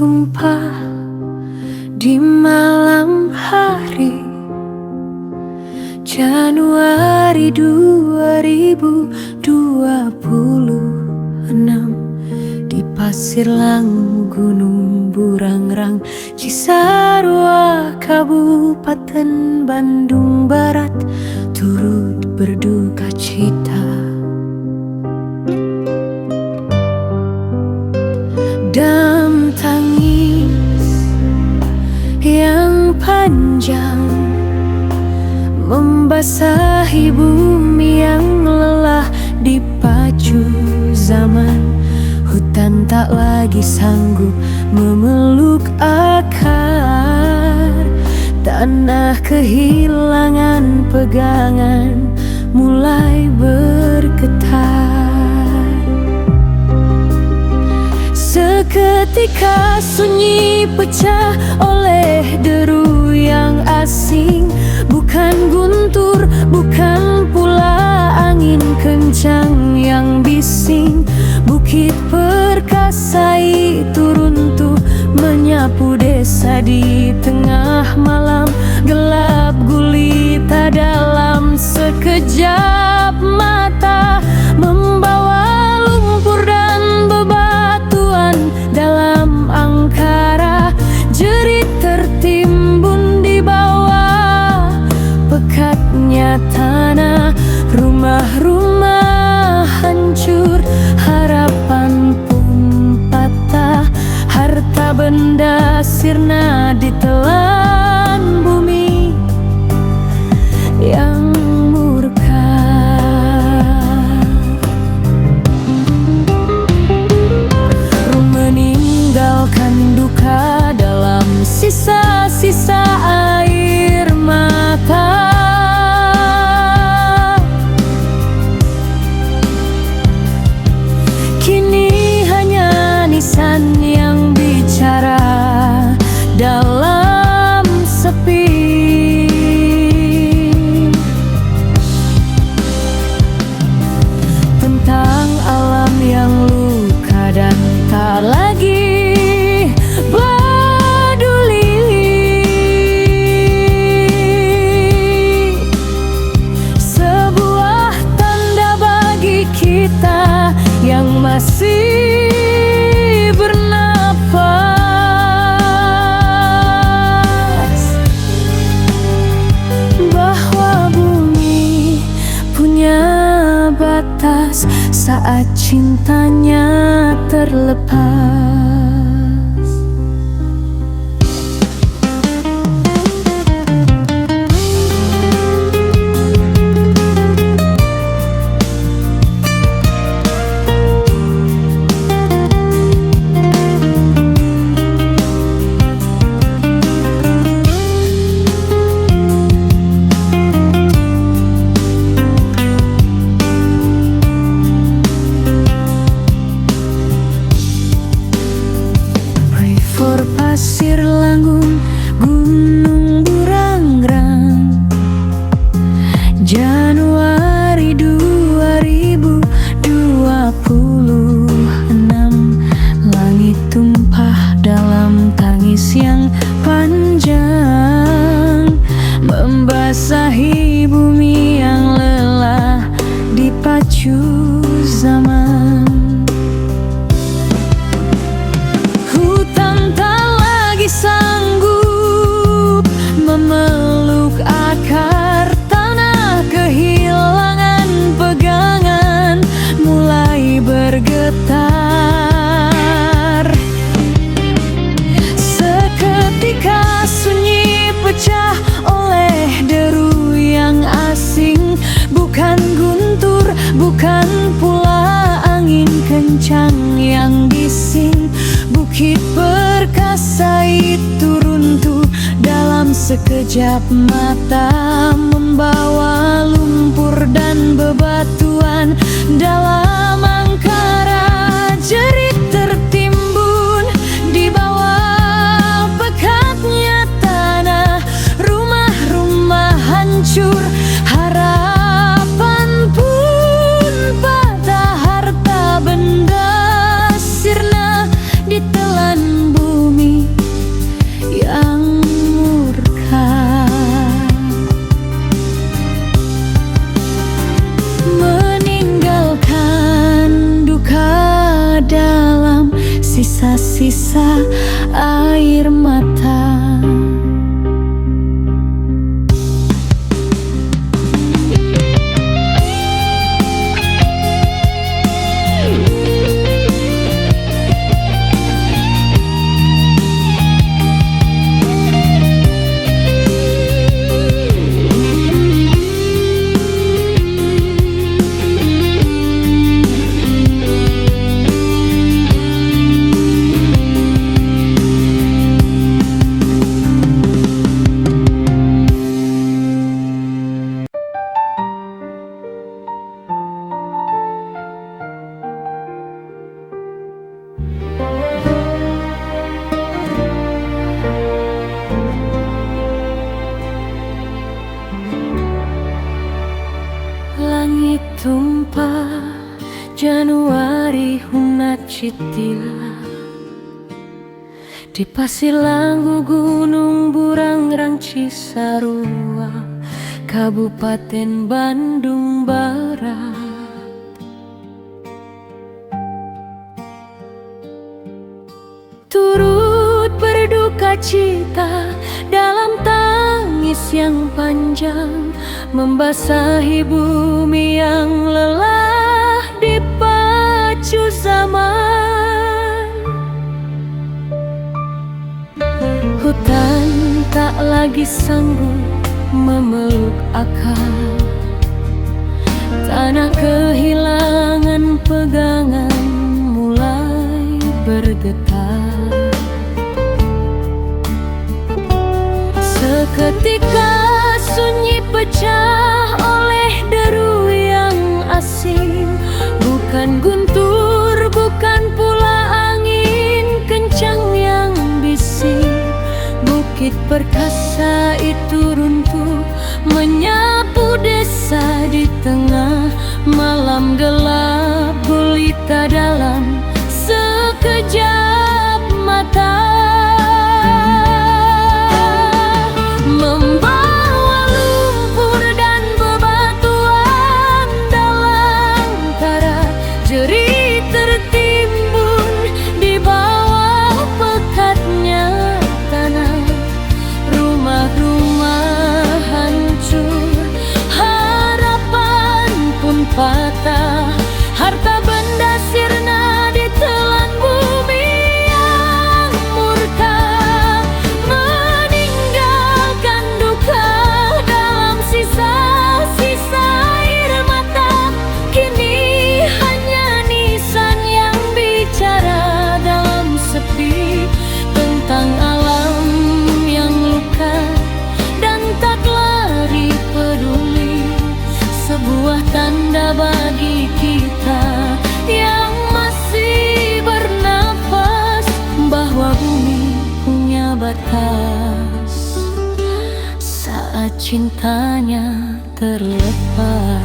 tumpah di malam hari Januari 2026 di Pasir Langu Gunung Burangrang Cisarua Kabupaten Bandung Barat turut berduka cita. Dalam tangis yang panjang membasahi bumi yang lelah dipacu zaman, hutan tak lagi sanggup memeluk akar, tanah kehilangan pegangan mulai bergetar. Seketika sunyi pecah oleh deru yang asing, bukan guntur, bukan pula angin kencang yang bising. Bukit perkasai turun tuh menyapu desa di tengah malam gelap gulita dalam sekejap mata, membawa lumpur dan bebatuan dalam angkara. Jerit tertimbun di bawah pekatnya tanah, rumah-rumah hancur, harapan pun patah, harta benda sirna ditelan bumi yang murka. Meninggalkan duka dalam sisa-sisa air mata. Kini hanya nisan yang bicara dalam sepi. Tentang alam yang luka dan tak lagi peduli. Sebuah tanda bagi kita yang masih bernapas, bahwa bumi punya batas saat cintanya terlepas. Pasir Langun Gunung Burangrang Januari 2026, langit tumpah dalam tangis yang panjang, membasahi bumi yang lelah dipacu zaman. Sanggup memeluk akar, tanah kehilangan pegangan mulai bergetar. Seketika sunyi pecah oleh deru yang asing, bukan guntur, bukan pula angin kencang yang bising. Bukit perkasai turun tuh dalam sekejap mata, membawa lumpur dan bebatuan dalam angkara. Jerit tertimbun di bawah pekatnya tanah, rumah-rumah hancur, harapan pun patah, harta benda sirna ditelan bumi. sisa air mata. Langit tumpah Januari hunat citila di Pasilangu Gunung Burangrang Cisarua Kabupaten Bandung Barat. Turut berduka cita dalam tangis yang panjang membasahi bumi yang lelah dipacu zaman. Hutan tak lagi sanggup memeluk akar, tanah kehilangan pegangan mulai bergetar. Seketika sunyi pecah oleh deru yang asing, bukan guntur, bukan pula angin kencang yang bising. Bukit perkasa itu runtuh menyapu desa di tengah malam gelap gulita dalam sekejap mata. Membawa lumpur dan bebatuan dalam kara, jerit tertimbun di bawah pekatnya tanah. Rumah-rumah hancur, harapan pun patah, harta benda sirna ditelan bumi yang murka, meninggalkan duka dalam sisa-sisa air mata. Kini hanya nisan yang bicara dalam sepi tentang alam yang luka dan tak lari peduli. Sebuah tanda bagi kita yang masih bernapas bahwa bumi punya batas saat cintanya terlepas.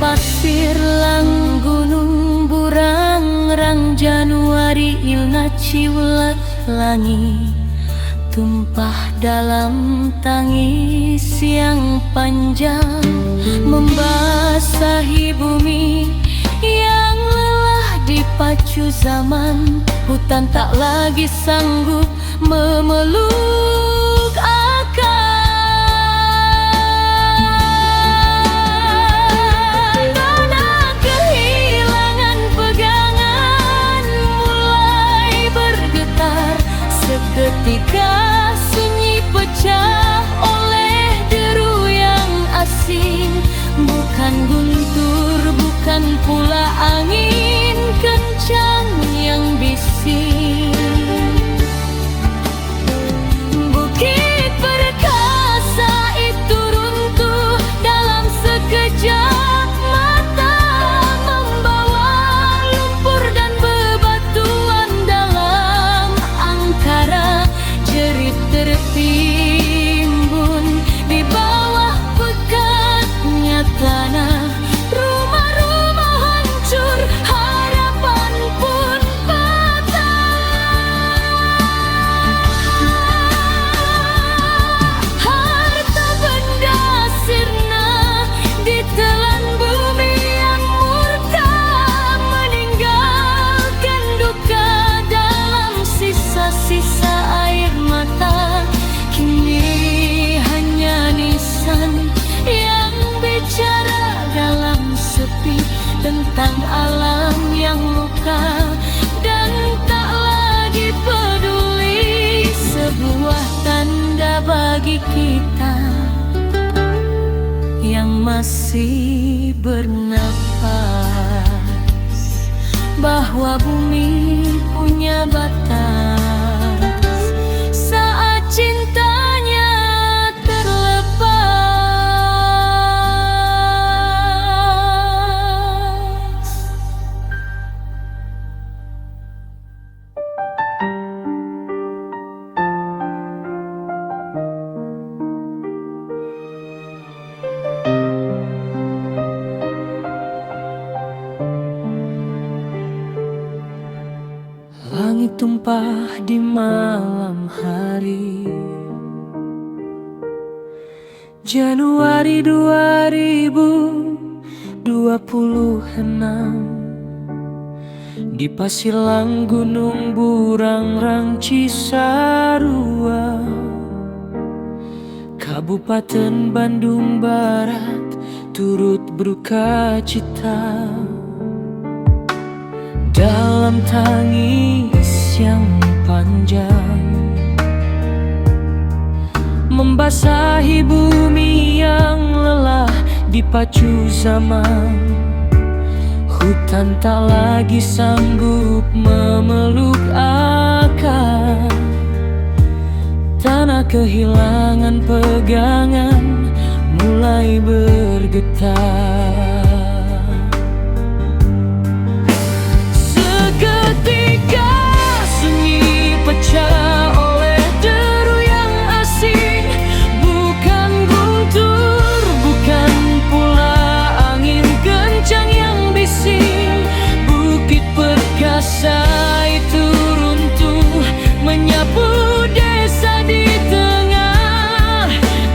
Pasilangu Gunung Burangrang Januari ilna ciulat langi, tumpah dalam tangis yang panjang membasahi bumi yang lelah dipacu zaman. Hutan tak lagi sanggup memeluk akar. Ketika sunyi pecah oleh deru yang asing, bukan guntur, bukan pula angin kencang yang bising. sisa air mata. Kini hanya nisan yang bicara dalam sepi tentang alam yang luka dan tak lagi peduli. Sebuah tanda bagi kita yang masih bernafas, bahwa bumi punya batas saat cintanya terlepas. Langit tumpah di malam hari, Januari 2026. Di Pasilang Gunung Burangrang Cisarua, Kabupaten Bandung Barat, turut berduka cita. Dalam tangis yang panjang, membasahi bumi yang lelah dipacu zaman. Hutan tak lagi sanggup memeluk akar, tanah kehilangan pegangan mulai bergetar. Seketika sunyi pecah oleh deru yang asing, bukan guntur, bukan pula angin kencang yang bising. Bukit perkasa itu runtuh menyapu desa di tengah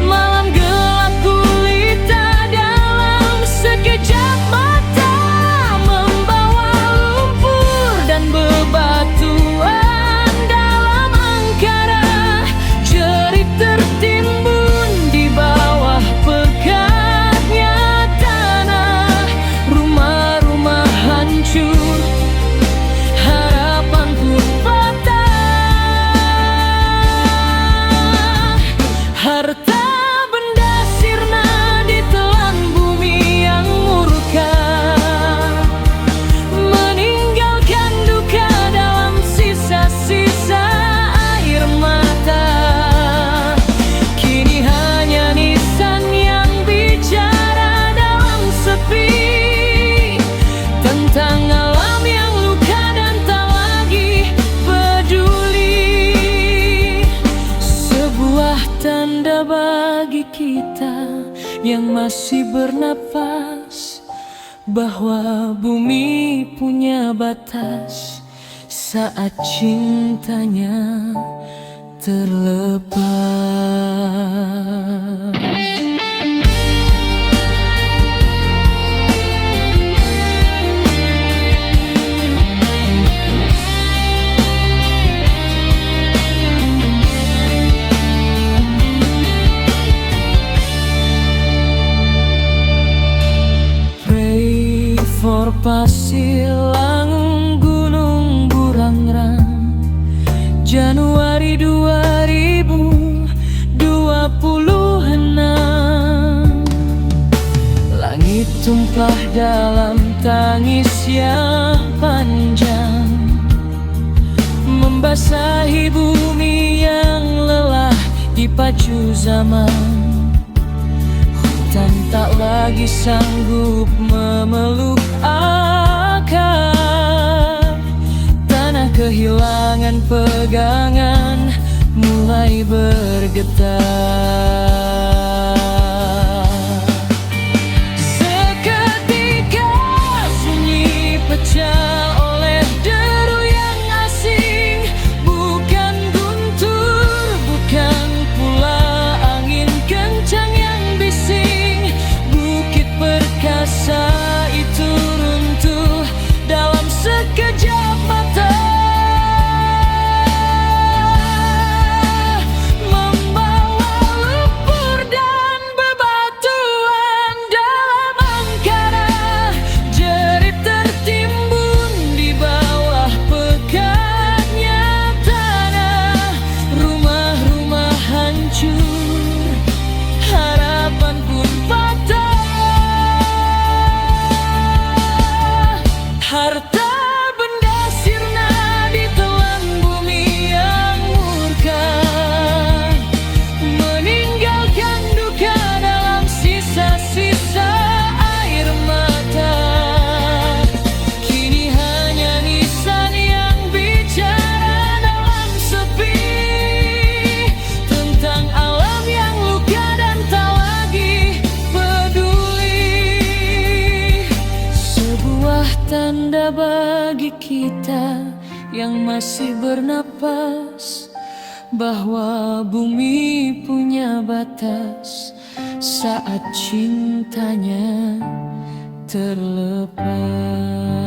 malam gelap gulita. Dalam sekejap mata membawa lumpur dan bebatuan. Dalam angkara jerit tertimbun di bawah pekatnya tanah. Rumah-rumah hancur, harapan pun patah. Harta benda sirna ditelan bumi yang murka, meninggalkan duka dalam sisa-sisa air mata. Kini hanya nisan yang bicara dalam sepi tentang alam yang luka dan tak lagi peduli. Sebuah tanda bagi kita yang masih bernapas, bahwa bumi punya batas saat cintanya terlepas. Pray for Pasilang Gunung Burangrang, Januari 2026. Langit tumpah dalam tangis yang panjang, membasahi bumi yang lelah dipacu zaman. Hutan tak lagi sanggup memeluk akar, tanah kehilangan pegangan mulai bergetar. Seketika sunyi pecah oleh deru yang asing, bukan guntur, bukan pula angin kencang yang bising. Bukit perkasa itu runtuh dalam sekejap mata. tanda bagi kita yang masih bernapas, bahwa bumi punya batas saat cintanya terlepas.